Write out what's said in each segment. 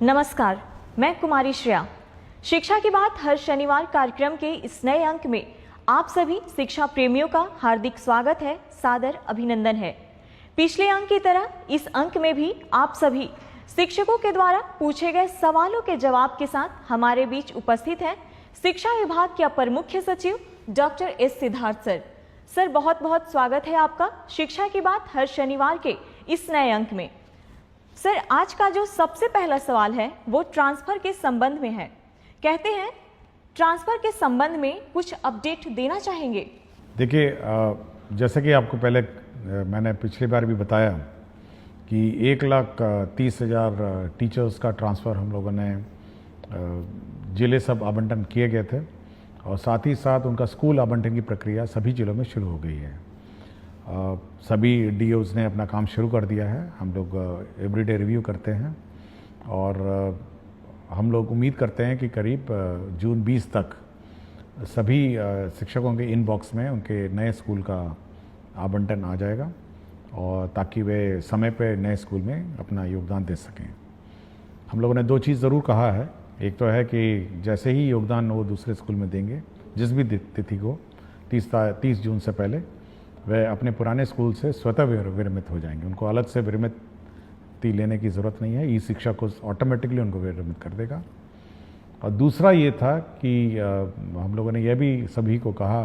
नमस्कार, मैं कुमारी श्रेया। शिक्षा की बात हर शनिवार कार्यक्रम के इस नए अंक में आप सभी शिक्षा प्रेमियों का हार्दिक स्वागत है, सादर अभिनंदन है। पिछले अंक की तरह इस अंक में भी आप सभी शिक्षकों के द्वारा पूछे गए सवालों के जवाब के साथ हमारे बीच उपस्थित हैं शिक्षा विभाग के अपर मुख्य सचिव doctor S Siddharth sir. Sir, बहुत बहुत स्वागत है आपका शिक्षा की बात हर शनिवार के इस नए अंक में। सर, आज का जो सबसे पहला सवाल है वो ट्रांसफर के संबंध में है। कहते हैं ट्रांसफर के संबंध में कुछ अपडेट देना चाहेंगे। देखिए, जैसे कि आपको पहले मैंने पिछली बार भी बताया कि 1,30,000 टीचर्स का ट्रांसफ़र हम लोगों ने जिले सब आवंटन किए गए थे और साथ ही साथ उनका स्कूल आवंटन की प्रक्रिया सभी जिलों में शुरू हो गई है। सभी डीओज़ ने अपना काम शुरू कर दिया है। हम लोग एवरीडे रिव्यू करते हैं और हम लोग उम्मीद करते हैं कि करीब जून 20 तक सभी शिक्षकों के इनबॉक्स में उनके नए स्कूल का आवंटन आ जाएगा और ताकि वे समय पे नए स्कूल में अपना योगदान दे सकें। हम लोगों ने दो चीज़ ज़रूर कहा है। एक तो है कि जैसे ही योगदान वो दूसरे स्कूल में देंगे, जिस भी तिथि को 30 जून से पहले, वे अपने पुराने स्कूल से स्वतः विरमित हो जाएंगे। उनको अलग से विरमिति लेने की ज़रूरत नहीं है। ई शिक्षा को ऑटोमेटिकली उनको विरमित कर देगा। और दूसरा ये था कि हम लोगों ने यह भी सभी को कहा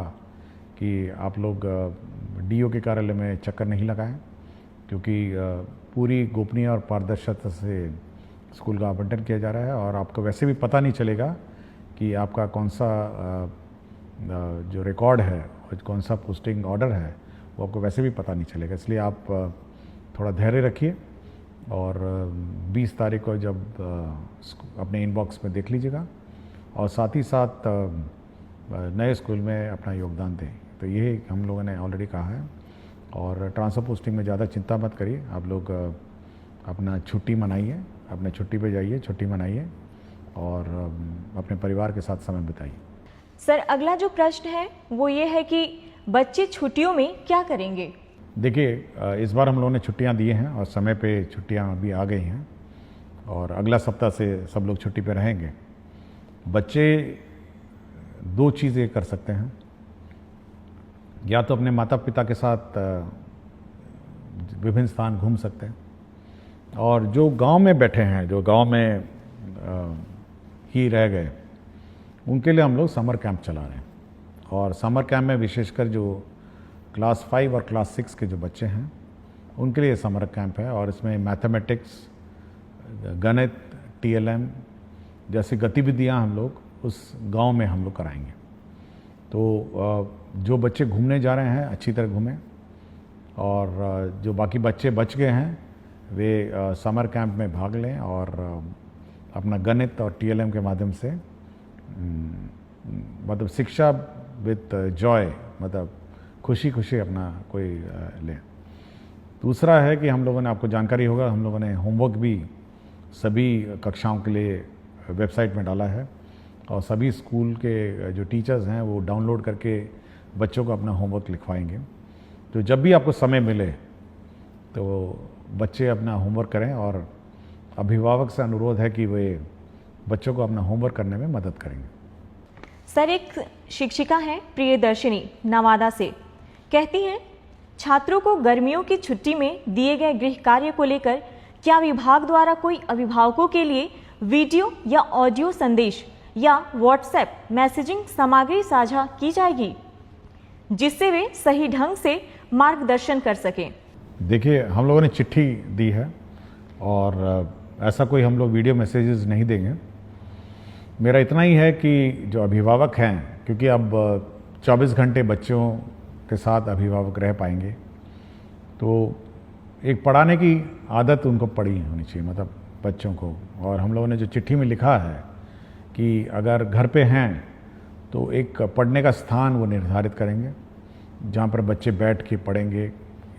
कि आप लोग डीओ के कार्यालय में चक्कर नहीं लगाएं, क्योंकि पूरी गोपनीय और पारदर्शिता से स्कूल का आवंटन किया जा रहा है और आपको वैसे भी पता नहीं चलेगा कि आपका कौन सा जो रिकॉर्ड है और कौन सा पोस्टिंग ऑर्डर है वो आपको वैसे भी पता नहीं चलेगा। इसलिए आप थोड़ा धैर्य रखिए और 20 तारीख को जब अपने इनबॉक्स में देख लीजिएगा और साथ ही साथ नए स्कूल में अपना योगदान दें। तो ये हम लोगों ने ऑलरेडी कहा है। और ट्रांसफ़र पोस्टिंग में ज़्यादा चिंता मत करिए। आप लोग अपना छुट्टी मनाइए, अपने छुट्टी पे जाइए, छुट्टी मनाइए और अपने परिवार के साथ समय बिताइए। सर, अगला जो प्रश्न है वो ये है कि बच्चे छुट्टियों में क्या करेंगे? देखिए, इस बार हम लोगों ने छुट्टियां दी हैं और समय पे छुट्टियां अभी आ गई हैं और अगला सप्ताह से सब लोग छुट्टी पे रहेंगे। बच्चे दो चीज़ें कर सकते हैं, या तो अपने माता पिता के साथ विभिन्न स्थान घूम सकते हैं, और जो गांव में बैठे हैं, जो गांव में ही रह गए, उनके लिए हम लोग समर कैंप चला रहे हैं। और समर कैंप में विशेषकर जो क्लास 5 और क्लास 6 के जो बच्चे हैं उनके लिए समर कैंप है और इसमें मैथमेटिक्स, गणित, टीएलएम जैसी गतिविधियां हम लोग उस गांव में हम लोग कराएंगे। तो जो बच्चे घूमने जा रहे हैं अच्छी तरह घूमें और जो बाकी बच्चे बच गए हैं वे समर कैंप में भाग लें और अपना गणित और टीएलएम के माध्यम से मतलब शिक्षा विद जॉय, मतलब खुशी खुशी अपना कोई लें। दूसरा है कि हम लोगों ने, आपको जानकारी होगा, हम लोगों ने होमवर्क भी सभी कक्षाओं के लिए वेबसाइट में डाला है और सभी स्कूल के जो टीचर्स हैं वो डाउनलोड करके बच्चों को अपना होमवर्क लिखवाएंगे। तो जब भी आपको समय मिले तो बच्चे अपना होमवर्क करें और अभिभावक से अनुरोध है कि वे बच्चों को अपना होमवर्क करने में मदद करेंगे। सर, एक शिक्षिका हैं प्रियदर्शिनी नवादा से, कहती हैं छात्रों को गर्मियों की छुट्टी में दिए गए गृह कार्य को लेकर क्या विभाग द्वारा कोई अभिभावकों के लिए वीडियो या ऑडियो संदेश या व्हाट्सएप मैसेजिंग सामग्री साझा की जाएगी जिससे वे सही ढंग से मार्गदर्शन कर सकें? देखिए, हम लोगों ने चिट्ठी दी है और ऐसा कोई हम लोग वीडियो मैसेजेस नहीं देंगे। मेरा इतना ही है कि जो अभिभावक हैं, क्योंकि अब 24 घंटे बच्चों के साथ अभिभावक रह पाएंगे, तो एक पढ़ाने की आदत उनको पड़ी होनी चाहिए, मतलब बच्चों को। और हम लोगों ने जो चिट्ठी में लिखा है कि अगर घर पे हैं तो एक पढ़ने का स्थान वो निर्धारित करेंगे जहाँ पर बच्चे बैठ के पढ़ेंगे,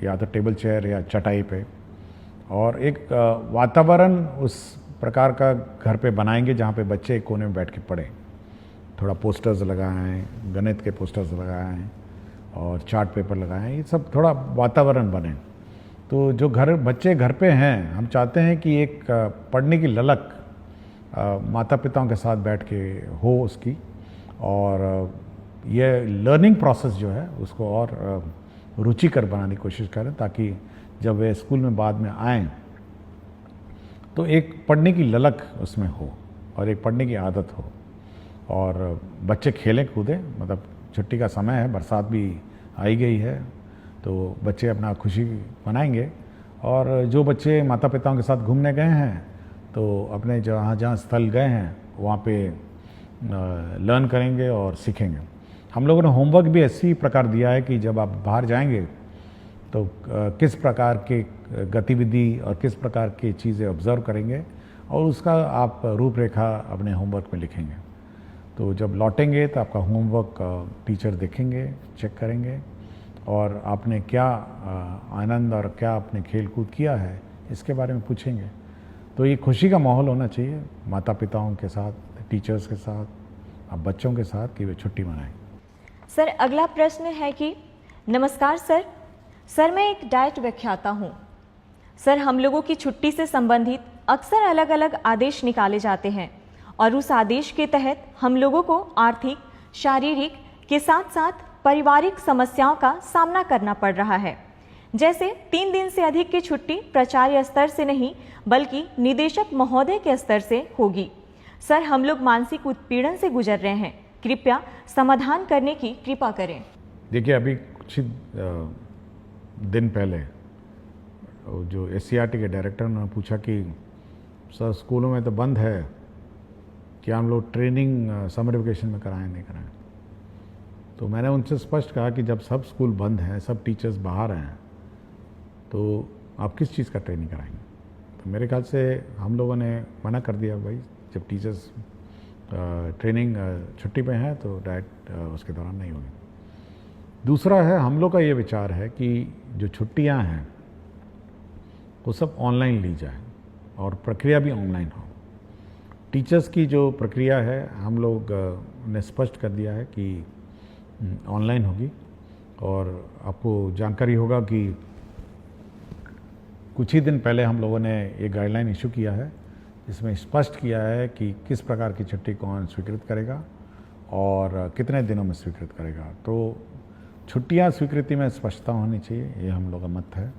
या तो टेबल चेयर या चटाई पे, और एक वातावरण उस प्रकार का घर पे बनाएंगे जहाँ पे बच्चे एक कोने में बैठ के पढ़ें। थोड़ा पोस्टर्स लगाएं, गणित के पोस्टर्स लगाएं और चार्ट पेपर लगाएं, ये सब थोड़ा वातावरण बने। तो जो बच्चे घर पे हैं, हम चाहते हैं कि एक पढ़ने की ललक माता पिताओं के साथ बैठ के हो उसकी, और ये लर्निंग प्रोसेस जो है उसको और रुचिकर बनाने की कोशिश करें, ताकि जब वे स्कूल में बाद में आएँ तो एक पढ़ने की ललक उसमें हो और एक पढ़ने की आदत हो, और बच्चे खेलें कूदें। मतलब छुट्टी का समय है, बरसात भी आई गई है, तो बच्चे अपना खुशी मनाएंगे। और जो बच्चे माता पिताओं के साथ घूमने गए हैं तो अपने जहाँ जहाँ स्थल गए हैं वहाँ पे लर्न करेंगे और सीखेंगे। हम लोगों ने होमवर्क भी इसी प्रकार दिया है कि जब आप बाहर जाएंगे तो किस प्रकार के गतिविधि और किस प्रकार की चीज़ें ऑब्ज़र्व करेंगे और उसका आप रूपरेखा अपने होमवर्क में लिखेंगे। तो जब लौटेंगे तो आपका होमवर्क टीचर देखेंगे, चेक करेंगे, और आपने क्या आनंद और क्या आपने खेल कूद किया है इसके बारे में पूछेंगे। तो ये खुशी का माहौल होना चाहिए माता पिताओं के साथ, टीचर्स के साथ, अब बच्चों के साथ, कि वे छुट्टी मनाएं। सर अगला प्रश्न है कि नमस्कार सर मैं एक डाइट व्याख्याता हूँ। सर हम लोगों की छुट्टी से संबंधित अक्सर अलग अलग आदेश निकाले जाते हैं और उस आदेश के तहत हम लोगों को आर्थिक, शारीरिक के साथ साथ पारिवारिक समस्याओं का सामना करना पड़ रहा है। जैसे 3 दिन से अधिक की छुट्टी प्राचार्य स्तर से नहीं बल्कि निदेशक महोदय के स्तर से होगी। सर हम लोग मानसिक उत्पीड़न से गुजर रहे हैं, कृपया समाधान करने की कृपा करें। देखिए, अभी कुछ दिन पहले जो SCRT के डायरेक्टर ने पूछा कि सर स्कूलों में तो बंद है, क्या हम लोग ट्रेनिंग समर वेकेशन में कराएं नहीं कराएं। तो मैंने उनसे स्पष्ट कहा कि जब सब स्कूल बंद हैं, सब टीचर्स बाहर हैं, तो आप किस चीज़ का ट्रेनिंग कराएंगे। तो मेरे ख्याल से हम लोगों ने मना कर दिया, भाई जब टीचर्स ट्रेनिंग छुट्टी पे हैं तो डाइट उसके दौरान नहीं होगी। दूसरा है, हम लोग का ये विचार है कि जो छुट्टियां हैं वो सब ऑनलाइन ली जाए और प्रक्रिया भी ऑनलाइन हो। टीचर्स की जो प्रक्रिया है हम लोग ने स्पष्ट कर दिया है कि ऑनलाइन होगी, और आपको जानकारी होगा कि कुछ ही दिन पहले हम लोगों ने एक गाइडलाइन इशू किया है जिसमें स्पष्ट किया है कि किस प्रकार की छुट्टी कौन स्वीकृत करेगा और कितने दिनों में स्वीकृत करेगा। तो छुट्टियां स्वीकृति में स्पष्टता होनी चाहिए, ये हम लोग का मत है।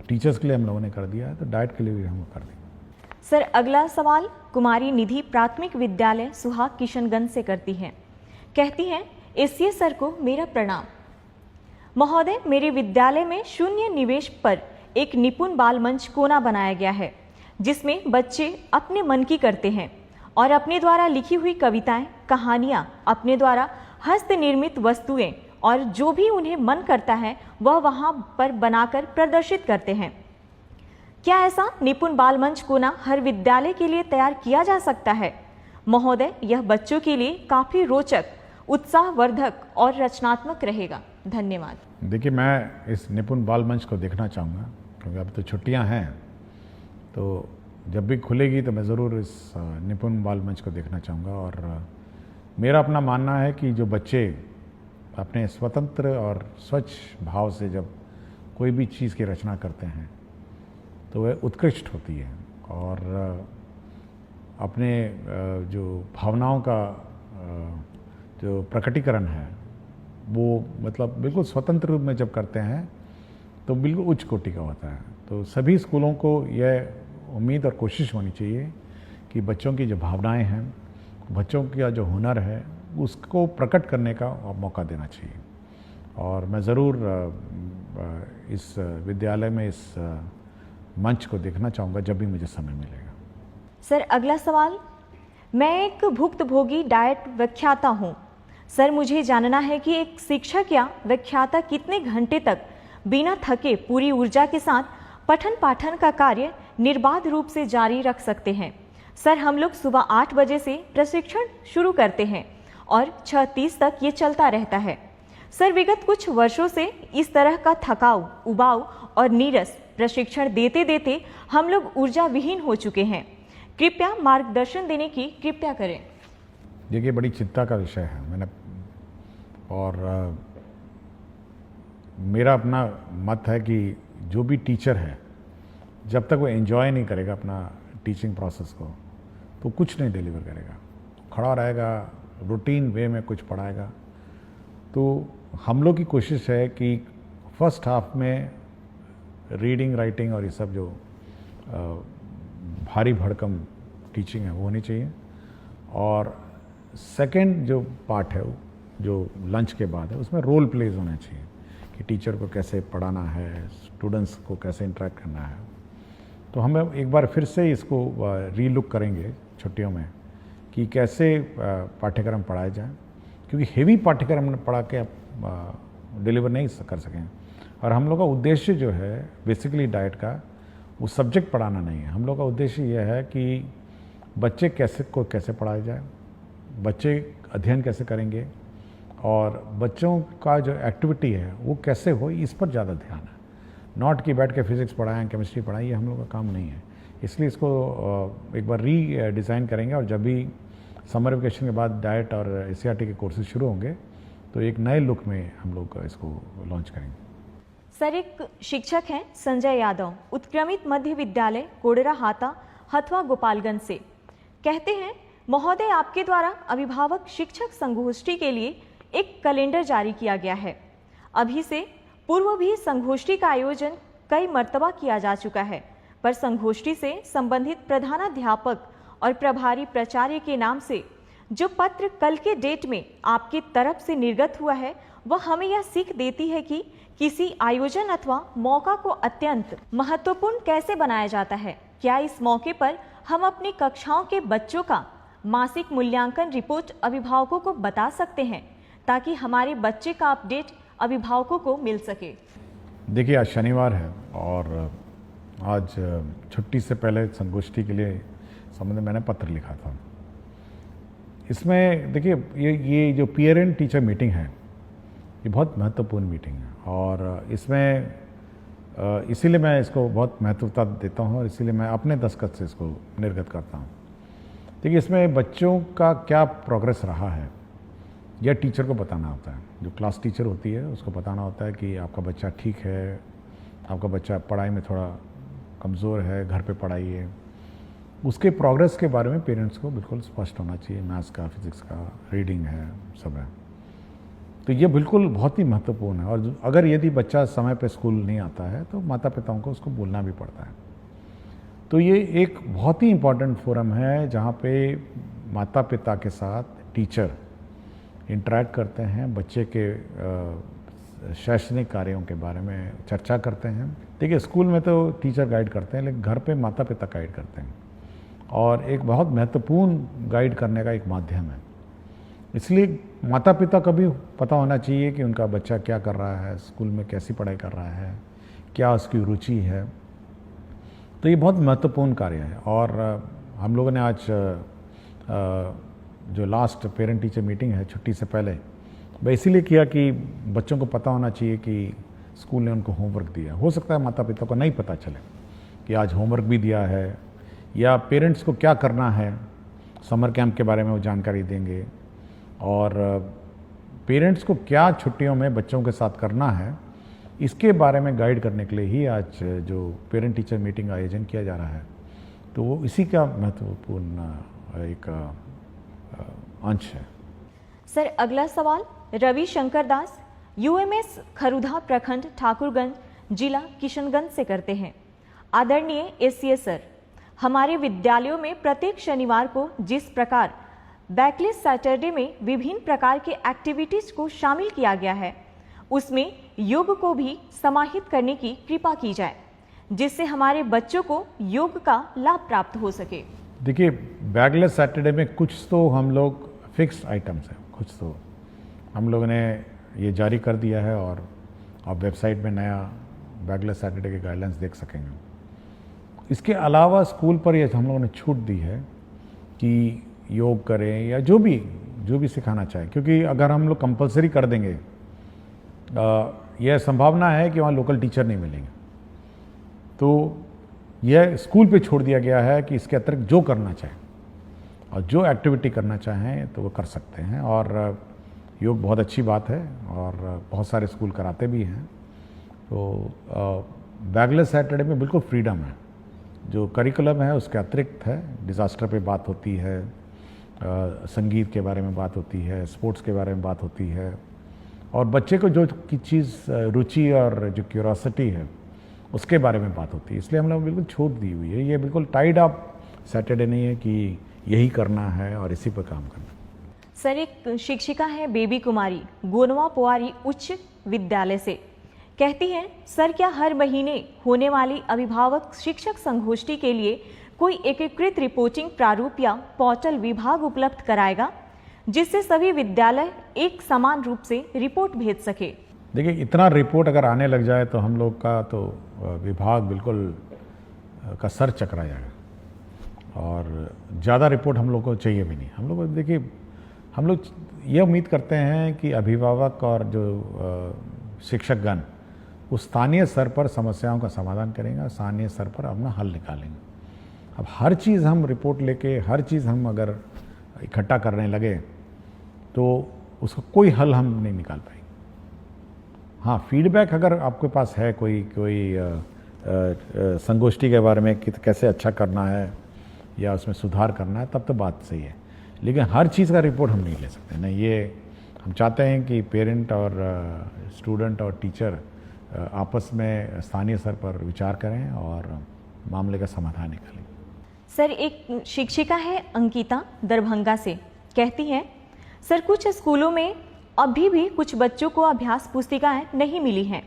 टीचर्स के लिए हम लोगों ने कर दिया है, तो डाइट के लिए भी हम कर देंगे। सर अगला सवाल कुमारी निधि प्राथमिक विद्यालय सुहाग किशनगंज से करती हैं। कहती हैं, एसीए सर को मेरा प्रणाम। महोदय, मेरे विद्यालय में शून्य निवेश पर एक निपुण बाल मंच कोना बनाया गया है जिसमें बच्चे अपने मन की करते हैं और अपने द्वारा लिखी हुई कविताएं, कहानियां, अपने द्वारा हस्त निर्मित वस्तुएं और जो भी उन्हें मन करता है वह वहां पर बनाकर प्रदर्शित करते हैं। क्या ऐसा निपुण बाल मंच कोना हर विद्यालय के लिए तैयार किया जा सकता है? महोदय, यह बच्चों के लिए काफ़ी रोचक, उत्साहवर्धक और रचनात्मक रहेगा। धन्यवाद। देखिए, मैं इस निपुण बाल मंच को देखना चाहूँगा क्योंकि अब तो छुट्टियाँ हैं, तो जब भी खुलेगी तो मैं ज़रूर इस निपुण बाल मंच को देखना चाहूँगा। और मेरा अपना मानना है कि जो बच्चे अपने स्वतंत्र और स्वच्छ भाव से जब कोई भी चीज़ की रचना करते हैं तो वह उत्कृष्ट होती है, और अपने जो भावनाओं का जो प्रकटीकरण है वो मतलब बिल्कुल स्वतंत्र रूप में जब करते हैं तो बिल्कुल उच्च कोटि का होता है। तो सभी स्कूलों को यह उम्मीद और कोशिश होनी चाहिए कि बच्चों की जो भावनाएं हैं, बच्चों का जो हुनर है, उसको प्रकट करने का मौका देना चाहिए। और मैं ज़रूर इस विद्यालय में इस मंच को देखना चाहूँगा जब भी मुझे समय मिलेगा। सर अगला सवाल, मैं एक भुक्तभोगी डाइट व्याख्याता हूँ। सर मुझे जानना है कि एक शिक्षक या व्याख्याता कितने घंटे तक बिना थके पूरी ऊर्जा के साथ पठन पाठन का कार्य निर्बाध रूप से जारी रख सकते हैं। सर हम लोग सुबह 8 बजे से प्रशिक्षण शुरू करते हैं और 6:30 तक ये चलता रहता है। सर विगत कुछ वर्षों से इस तरह का थकाऊ, उबाऊ और नीरस प्रशिक्षण देते देते हम लोग ऊर्जा विहीन हो चुके हैं। कृपया मार्गदर्शन देने की कृपया करें। देखिए, बड़ी चिंता का विषय है। मैंने और मेरा अपना मत है कि जो भी टीचर है जब तक वो एंजॉय नहीं करेगा अपना टीचिंग प्रोसेस को तो कुछ नहीं डिलीवर करेगा, खड़ा रहेगा, रूटीन वे में कुछ पढ़ाएगा। तो हम लोग की कोशिश है कि फर्स्ट हाफ में रीडिंग राइटिंग और ये सब जो भारी भड़कम टीचिंग है वो होनी चाहिए, और सेकंड जो पार्ट है जो लंच के बाद है उसमें रोल प्लेज होना चाहिए कि टीचर को कैसे पढ़ाना है, स्टूडेंट्स को कैसे इंटरेक्ट करना है। तो हम एक बार फिर से इसको रीलुक करेंगे छुट्टियों में कि कैसे पाठ्यक्रम पढ़ाए जाए, क्योंकि हेवी पाठ्यक्रम पढ़ा के आप डिलीवर नहीं कर सकें। और हम लोग का उद्देश्य जो है बेसिकली डाइट का वो सब्जेक्ट पढ़ाना नहीं है। हम लोग का उद्देश्य यह है कि बच्चे कैसे पढ़ाया जाए, बच्चे अध्ययन कैसे करेंगे और बच्चों का जो एक्टिविटी है वो कैसे हो, इस पर ज़्यादा ध्यान है। नॉट कि बैठ के फिजिक्स पढ़ाएं, केमिस्ट्री पढ़ाएं, ये हम लोग का काम नहीं है। इसलिए इसको एक बार डिज़ाइन करेंगे, और जब भी समर वेकेशन के बाद डाइट और एससीईआरटी के कोर्सेज शुरू होंगे तो एक नए लुक में हम लोग इसको लॉन्च करेंगे। सर, एक शिक्षक हैं संजय यादव, उत्क्रमित मध्य विद्यालय कोडरा हाता, हथवा, गोपालगंज से। कहते हैं, महोदय, आपके द्वारा अभिभावक शिक्षक संगोष्ठी के लिए एक कैलेंडर जारी किया गया है। अभी से पूर्व भी संगोष्ठी का आयोजन कई मर्तबा किया जा चुका है, पर संगोष्ठी से संबंधित प्रधानाध्यापक और प्रभारी प्राचार्य के नाम से जो पत्र कल के डेट में आपकी तरफ से निर्गत हुआ है, वह हमें यह सीख देती है कि किसी आयोजन अथवा मौका को अत्यंत महत्वपूर्ण कैसे बनाया जाता है। क्या इस मौके पर हम अपनी कक्षाओं के बच्चों का मासिक मूल्यांकन रिपोर्ट अभिभावकों को बता सकते हैं, ताकि हमारे बच्चे का अपडेट अभिभावकों को मिल सके? देखिए, आज शनिवार है और आज छुट्टी से पहले संगोष्ठी के लिए संबंध में मैंने पत्र लिखा था। इसमें देखिए, ये जो पेरेंट टीचर मीटिंग है ये बहुत महत्वपूर्ण मीटिंग है, और इसमें इसीलिए मैं इसको बहुत महत्वता देता हूँ और इसीलिए मैं अपने दस्तखत से इसको निर्गत करता हूँ। देखिए, इसमें बच्चों का क्या प्रोग्रेस रहा है यह टीचर को बताना होता है। जो क्लास टीचर होती है उसको बताना होता है कि आपका बच्चा ठीक है, आपका बच्चा पढ़ाई में थोड़ा कमज़ोर है, घर पे पढ़ाइए। उसके प्रोग्रेस के बारे में पेरेंट्स को बिल्कुल स्पष्ट होना चाहिए। मैथ्स का, फिजिक्स का, रीडिंग है, सब है। तो ये बिल्कुल बहुत ही महत्वपूर्ण है, और अगर यदि बच्चा समय पे स्कूल नहीं आता है तो माता पिताओं को उसको बोलना भी पड़ता है। तो ये एक बहुत ही इम्पॉर्टेंट फोरम है जहाँ पे माता पिता के साथ टीचर इंटरेक्ट करते हैं, बच्चे के शैक्षणिक कार्यों के बारे में चर्चा करते हैं। देखिए, स्कूल में तो टीचर गाइड करते हैं, लेकिन घर पे माता पिता गाइड करते हैं, और एक बहुत महत्वपूर्ण गाइड करने का एक माध्यम है। इसलिए माता पिता को भी पता होना चाहिए कि उनका बच्चा क्या कर रहा है, स्कूल में कैसी पढ़ाई कर रहा है, क्या उसकी रुचि है। तो ये बहुत महत्वपूर्ण कार्य है। और हम लोगों ने आज जो लास्ट पेरेंट टीचर मीटिंग है छुट्टी से पहले, वह इसीलिए किया कि बच्चों को पता होना चाहिए कि स्कूल ने उनको होमवर्क दिया। हो सकता है माता पिता को नहीं पता चले कि आज होमवर्क भी दिया है, या पेरेंट्स को क्या करना है, समर कैंप के बारे में वो जानकारी देंगे, और पेरेंट्स को क्या छुट्टियों में बच्चों के साथ करना है, इसके बारे में गाइड करने के लिए ही आज जो पेरेंट टीचर मीटिंग का आयोजन किया जा रहा है। तो वो इसी का महत्वपूर्ण एक अंश है। सर, अगला सवाल रवि शंकर दास, यूएमएस खरुधा प्रखंड, ठाकुरगंज, जिला किशनगंज से करते हैं। आदरणीय एससीए सर, हमारे विद्यालयों में प्रत्येक शनिवार को जिस प्रकार बैकलेस सैटरडे में विभिन्न प्रकार के एक्टिविटीज को शामिल किया गया है, उसमें योग को भी समाहित करने की कृपा की जाए, जिससे हमारे बच्चों को योग का लाभ प्राप्त हो सके। देखिए, बैकलेस सैटरडे में कुछ तो हम लोग फिक्स्ड आइटम्स हैं, कुछ तो हम लोगों ने ये जारी कर दिया है, और आप वेबसाइट में नया बैकलेस सैटरडे के गाइडलाइंस देख सकेंगे। इसके अलावा स्कूल पर ये हम लोगों ने छूट दी है कि योग करें या जो भी सिखाना चाहे, क्योंकि अगर हम लोग कंपलसरी कर देंगे, यह संभावना है कि वहाँ लोकल टीचर नहीं मिलेंगे। तो यह स्कूल पे छोड़ दिया गया है कि इसके अतिरिक्त जो करना चाहें और जो एक्टिविटी करना चाहें तो वो कर सकते हैं। और योग बहुत अच्छी बात है, और बहुत सारे स्कूल कराते भी हैं। तो बैकलेस सैटरडे में बिल्कुल फ्रीडम है, जो करिकुलम है उसके अतिरिक्त है। डिज़ास्टर पे बात होती है, संगीत के बारे में बात होती है, स्पोर्ट्स के बारे में बात होती है, और बच्चे को जो की चीज़ रुचि और जो क्यूरोसिटी है उसके बारे में बात होती है। इसलिए हम लोग बिल्कुल छूट दी हुई है, ये बिल्कुल टाइड अप सैटरडे नहीं है कि यही करना है और इसी पर काम करना। सर, एक शिक्षिका है बेबी कुमारी गोनवा पोवारी उच्च विद्यालय से, कहती हैं सर क्या हर महीने होने वाली अभिभावक शिक्षक संगोष्ठी के लिए कोई एकीकृत रिपोर्टिंग प्रारूप या पोर्टल विभाग उपलब्ध कराएगा जिससे सभी विद्यालय एक समान रूप से रिपोर्ट भेज सके? देखिए, इतना रिपोर्ट अगर आने लग जाए तो हम लोग का तो विभाग बिल्कुल का सर चकरा जाएगा, और ज़्यादा रिपोर्ट हम लोग को चाहिए भी नहीं। हम लोग देखिए, हम लोग ये उम्मीद करते हैं कि अभिभावक और जो शिक्षकगण उस स्थानीय स्तर पर समस्याओं का समाधान करेंगे, स्थानीय स्तर पर अपना हल निकालेंगे। अब हर चीज़ हम रिपोर्ट लेके, हर चीज़ हम अगर इकट्ठा करने लगे तो उसका कोई हल हम नहीं निकाल पाएंगे। हाँ, फीडबैक अगर आपके पास है कोई संगोष्ठी के बारे में कि कैसे अच्छा करना है या उसमें सुधार करना है, तब तो बात सही है, लेकिन हर चीज़ का रिपोर्ट हम नहीं ले सकते ना। ये हम चाहते हैं कि पेरेंट और स्टूडेंट और टीचर आपस में स्थानीय स्तर पर विचार करें और मामले का समाधान निकालें। सर, एक शिक्षिका है अंकिता दरभंगा से, कहती हैं सर कुछ स्कूलों में अभी भी कुछ बच्चों को अभ्यास पुस्तिकाएं नहीं मिली हैं,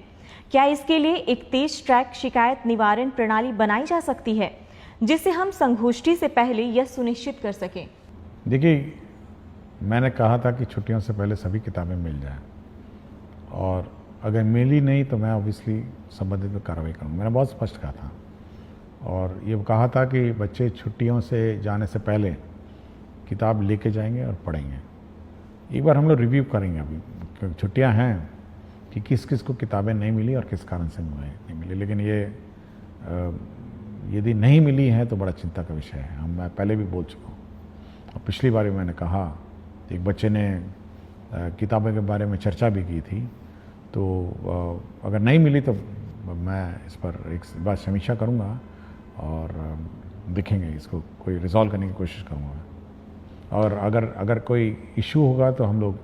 क्या इसके लिए एक तेज ट्रैक शिकायत निवारण प्रणाली बनाई जा सकती है जिससे हम संगोष्ठी से पहले यह सुनिश्चित कर सकें? देखिए, मैंने कहा था कि छुट्टियों से पहले सभी किताबें मिल जाएं, और अगर मिली नहीं तो मैं ऑब्वियसली संबंधित में कार्रवाई करूँगा। मैंने बहुत स्पष्ट कहा था, और ये कहा था कि बच्चे छुट्टियों से जाने से पहले किताब लेके जाएंगे और पढ़ेंगे। एक बार हम लोग रिव्यू करेंगे अभी, क्योंकि छुट्टियां हैं, कि किस किस को किताबें नहीं मिली और किस कारण से नहीं मिली। लेकिन ये यदि नहीं मिली है तो बड़ा चिंता का विषय है। मैं पहले भी बोल चुका हूँ, और पिछली बार भी मैंने कहा, एक बच्चे ने किताबों के बारे में चर्चा भी की थी, तो अगर नहीं मिली तो मैं इस पर एक बार समीक्षा करूँगा और देखेंगे, इसको कोई रिजॉल्व करने की कोशिश करूँगा। और अगर कोई इशू होगा तो हम लोग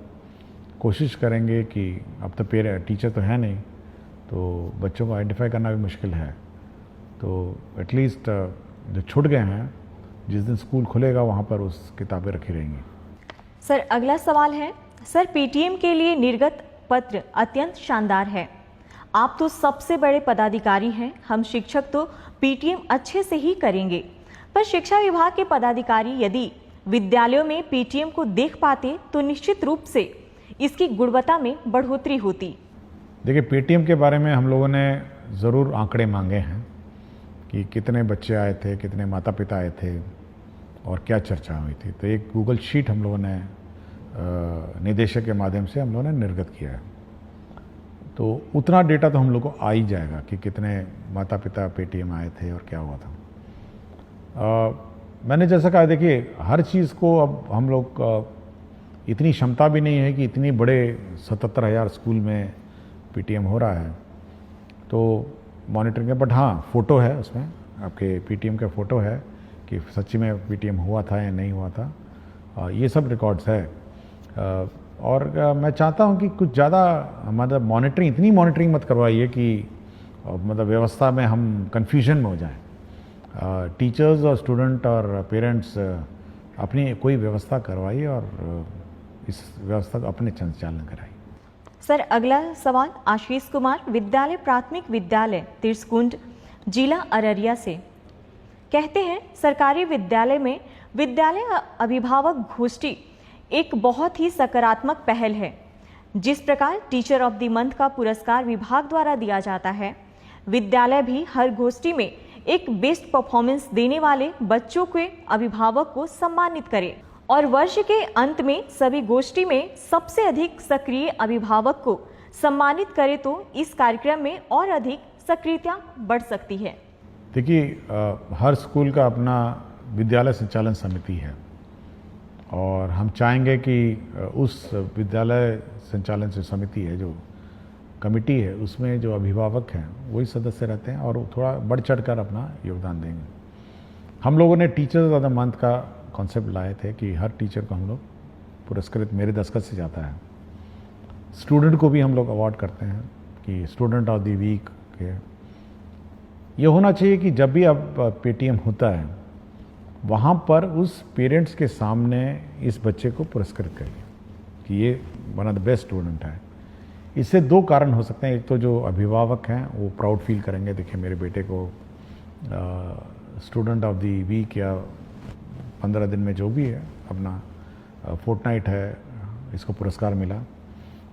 कोशिश करेंगे कि अब तो टीचर तो है नहीं, तो बच्चों को आइडेंटिफाई करना भी मुश्किल है, तो एटलीस्ट जो छूट गए हैं, जिस दिन स्कूल खुलेगा वहाँ पर उस किताबें रखी रहेंगी। सर, अगला सवाल है, सर पीटीएम के लिए निर्गत पत्र अत्यंत शानदार है। आप तो सबसे बड़े पदाधिकारी हैं, हम शिक्षक तो पीटीएम अच्छे से ही करेंगे, पर शिक्षा विभाग के पदाधिकारी यदि विद्यालयों में पीटीएम को देख पाते तो निश्चित रूप से इसकी गुणवत्ता में बढ़ोतरी होती। देखिए, पीटीएम के बारे में हम लोगों ने ज़रूर आंकड़े मांगे हैं कि कितने बच्चे आए थे, कितने माता पिता आए थे और क्या चर्चा हुई थी। तो एक गूगल शीट हम लोगों ने निदेशक के माध्यम से हम लोगों ने निर्गत किया है, तो उतना डेटा तो हम लोग को आ ही जाएगा कि कितने माता पिता पेटीएम आए थे और क्या हुआ था। मैंने जैसा कहा, देखिए हर चीज़ को अब हम लोग इतनी क्षमता भी नहीं है कि इतनी बड़े 77,000 स्कूल में पीटीएम हो रहा है तो मॉनिटरिंग है। बट हाँ, फ़ोटो है उसमें, आपके पीटीएम का फ़ोटो है कि सच्ची में पीटीएम हुआ था या नहीं हुआ था, ये सब रिकॉर्ड्स है। और मैं चाहता हूँ कि कुछ ज़्यादा मतलब मॉनिटरिंग, इतनी मॉनिटरिंग मत करवाइए कि मतलब व्यवस्था में हम कन्फ्यूजन में हो जाएं। टीचर्स और स्टूडेंट और पेरेंट्स अपनी कोई व्यवस्था करवाइए और इस व्यवस्था को अपने संचालन कराइए। सर, अगला सवाल आशीष कुमार विद्यालय प्राथमिक विद्यालय तिरसकुंड जिला अररिया से, कहते हैं सरकारी विद्यालय में विद्यालय अभिभावक गोष्ठी एक बहुत ही सकारात्मक पहल है। जिस प्रकार टीचर ऑफ द मंथ का पुरस्कार विभाग द्वारा दिया जाता है, विद्यालय भी हर गोष्ठी में एक बेस्ट परफॉर्मेंस देने वाले बच्चों के अभिभावक को सम्मानित करे और वर्ष के अंत में सभी गोष्ठी में सबसे अधिक सक्रिय अभिभावक को सम्मानित करे तो इस कार्यक्रम में और अधिक सक्रियता बढ़ सकती है। देखिए, हर स्कूल का अपना विद्यालय संचालन समिति है और हम चाहेंगे कि उस विद्यालय संचालन समिति है, जो कमिटी है, उसमें जो अभिभावक हैं वही सदस्य रहते हैं और थोड़ा बढ़ चढ़ कर अपना योगदान देंगे। हम लोगों ने टीचर्स ऑफ द मंथ का कॉन्सेप्ट लाए थे कि हर टीचर को हम लोग पुरस्कृत मेरे दस्तखत से जाता है। स्टूडेंट को भी हम लोग अवार्ड करते हैं कि स्टूडेंट ऑफ द वीक के। ये होना चाहिए कि जब भी अब पेटीएम होता है वहाँ पर उस पेरेंट्स के सामने इस बच्चे को पुरस्कृत करिए कि ये one of the best student है। इससे दो कारण हो सकते हैं। एक तो जो अभिभावक हैं वो प्राउड फील करेंगे, देखिए मेरे बेटे को स्टूडेंट ऑफ द वीक या 15 दिन में जो भी है अपना फोर्टनाइट है इसको पुरस्कार मिला।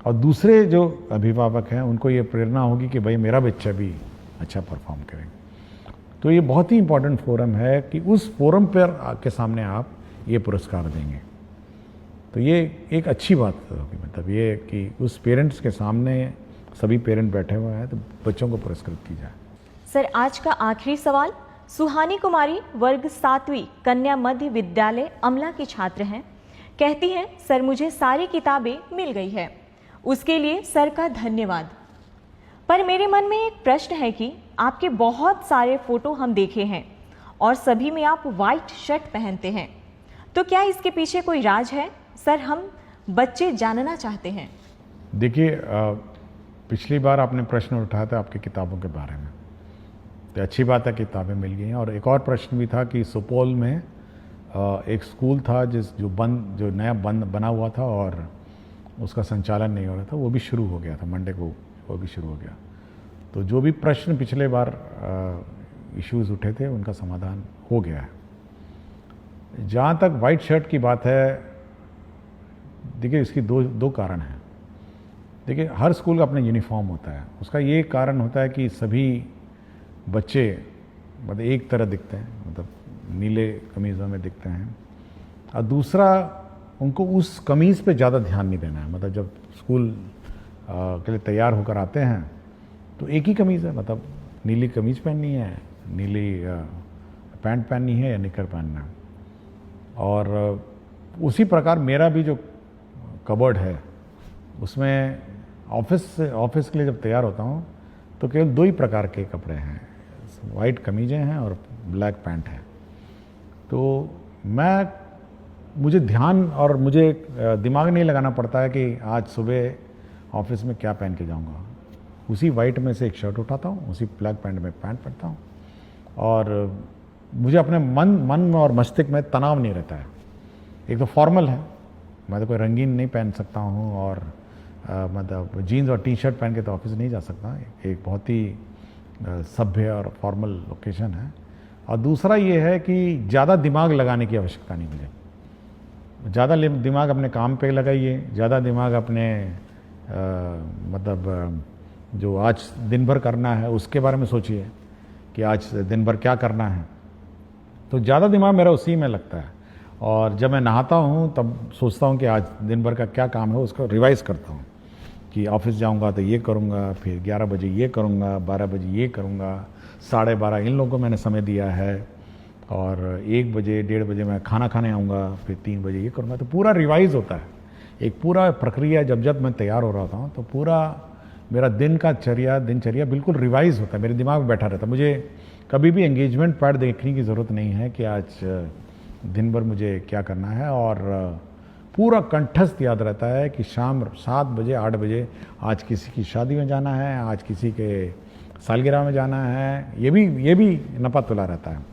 और दूसरे जो अभिभावक हैं उनको ये प्रेरणा होगी कि भाई मेरा बच्चा भी अच्छा परफॉर्म करे। तो ये बहुत ही इम्पोर्टेंट फोरम है कि उस फोरम पर के सामने आप ये पुरस्कार देंगे तो ये एक अच्छी बात होगी। मतलब ये कि उस पेरेंट्स के सामने सभी पेरेंट बैठे हुए हैं तो बच्चों को पुरस्कृत की जाए। सर, आज का आखिरी सवाल। सुहानी कुमारी वर्ग 7वीं कन्या मध्य विद्यालय अमला की छात्र हैं। कहती हैं, सर मुझे सारी किताबें मिल गई है, उसके लिए सर का धन्यवाद। पर मेरे मन में एक प्रश्न है कि आपके बहुत सारे फोटो हम देखे हैं और सभी में आप वाइट शर्ट पहनते हैं, तो क्या इसके पीछे कोई राज है? सर, हम बच्चे जानना चाहते हैं। देखिए, पिछली बार आपने प्रश्न उठाया था आपकी किताबों के बारे में, तो अच्छी बात है किताबें मिल गई हैं। और एक और प्रश्न भी था कि सुपौल में एक स्कूल था जो नया बना हुआ था और उसका संचालन नहीं हो रहा था, वो भी शुरू हो गया था मंडे को, वो भी शुरू हो गया। तो जो भी प्रश्न पिछले बार इश्यूज़ उठे थे उनका समाधान हो गया है। जहाँ तक वाइट शर्ट की बात है, देखिए इसकी दो कारण हैं। देखिए हर स्कूल का अपना यूनिफॉर्म होता है, उसका ये कारण होता है कि सभी बच्चे मतलब एक तरह दिखते हैं, मतलब नीले कमीज़ों में दिखते हैं। और दूसरा, उनको उस कमीज़ पे ज़्यादा ध्यान नहीं देना है। मतलब जब स्कूल के लिए तैयार होकर आते हैं तो एक ही कमीज़ है, मतलब नीली कमीज़ पहननी है, नीली पैंट पहननी है या निकर पहनना है। और उसी प्रकार मेरा भी जो कबर्ड है उसमें ऑफिस के लिए जब तैयार होता हूँ तो केवल दो ही प्रकार के कपड़े हैं, वाइट कमीज़ें हैं और ब्लैक पैंट है। तो मुझे ध्यान और मुझे दिमाग नहीं लगाना पड़ता है कि आज सुबह ऑफिस में क्या पहन के जाऊंगा। उसी वाइट में से एक शर्ट उठाता हूँ, उसी ब्लैक पैंट में पैंट पहनता हूँ और मुझे अपने मन में और मस्तिष्क में तनाव नहीं रहता है। एक तो फॉर्मल है, मैं तो कोई रंगीन नहीं पहन सकता हूँ और मतलब जीन्स और टी शर्ट पहन के तो ऑफिस नहीं जा सकता। एक बहुत ही सभ्य और फॉर्मल लोकेशन है। और दूसरा ये है कि ज़्यादा दिमाग लगाने की आवश्यकता नहीं मुझे। ज़्यादा दिमाग अपने काम पे लगाइए, ज़्यादा दिमाग अपने मतलब जो आज दिन भर करना है उसके बारे में सोचिए कि आज दिन भर क्या करना है। तो ज़्यादा दिमाग मेरा उसी में लगता है। और जब मैं नहाता हूँ तब सोचता हूँ कि आज दिन भर का क्या काम है, उसको रिवाइज़ करता हूँ कि ऑफिस जाऊँगा तो ये करूँगा, फिर 11 बजे ये करूँगा, 12 बजे ये करूँगा, 12:30 इन लोगों को मैंने समय दिया है और 1 बजे 1:30 बजे मैं खाना खाने आऊँगा, फिर 3 बजे ये करूँगा। तो पूरा रिवाइज़ होता है, एक पूरा प्रक्रिया। जब मैं तैयार हो रहा था तो पूरा मेरा दिनचर्या बिल्कुल रिवाइज़ होता है, मेरे दिमाग में बैठा रहता है। मुझे कभी भी एंगेजमेंट पैड देखने की ज़रूरत नहीं है कि आज दिन भर मुझे क्या करना है। और पूरा कंठस्थ याद रहता है कि शाम 7 बजे 8 बजे आज किसी की शादी में जाना है, आज किसी के सालगिरह में जाना है, ये भी नपा तुला रहता है।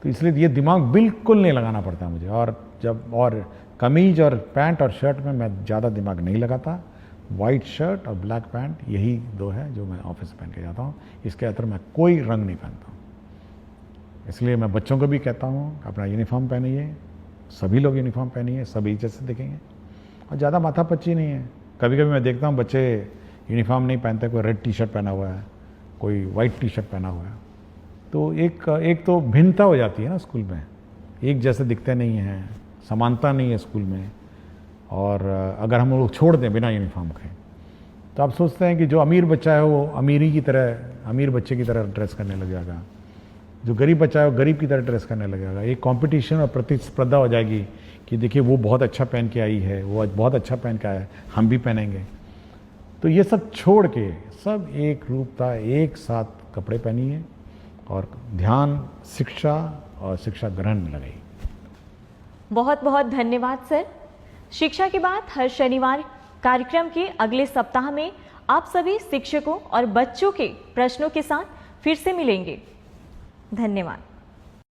तो इसलिए ये दिमाग बिल्कुल नहीं लगाना पड़ता मुझे। और कमीज और पैंट और शर्ट में मैं ज़्यादा दिमाग नहीं लगाता। वाइट शर्ट और ब्लैक पैंट यही दो है जो मैं ऑफिस पहन के जाता हूँ। इसके अंदर मैं कोई रंग नहीं पहनता हूँ। इसलिए मैं बच्चों को भी कहता हूँ अपना यूनिफॉर्म पहनिए, सभी लोग यूनिफॉर्म पहनिए, सभी इज्जत से दिखेंगे और ज़्यादा माथापच्ची नहीं है। कभी कभी मैं देखता हूँ बच्चे यूनिफॉर्म नहीं पहनते, कोई रेड टी शर्ट पहना हुआ है, कोई वाइट टी शर्ट पहना हुआ है, तो एक तो भिन्नता हो जाती है ना स्कूल में, एक जैसे दिखते नहीं हैं, समानता नहीं है स्कूल में। और अगर हम लोग छोड़ दें बिना यूनिफॉर्म के तो आप सोचते हैं कि जो अमीर बच्चा है वो अमीर बच्चे की तरह ड्रेस करने लग जाएगा, जो गरीब बच्चा है वो गरीब की तरह ड्रेस करने लगेगा। एक कंपटीशन और प्रतिस्पर्धा हो जाएगी कि देखिए वो बहुत अच्छा पहन के आई है, वो बहुत अच्छा पहन के आया है, हम भी पहनेंगे। तो ये सब छोड़ के सब एक रूपता, एक साथ कपड़े पहनिए और ध्यान शिक्षा और शिक्षा ग्रहण में लगाइए। बहुत बहुत धन्यवाद सर। शिक्षा की बात हर शनिवार कार्यक्रम के अगले सप्ताह में आप सभी शिक्षकों और बच्चों के प्रश्नों के साथ फिर से मिलेंगे। धन्यवाद।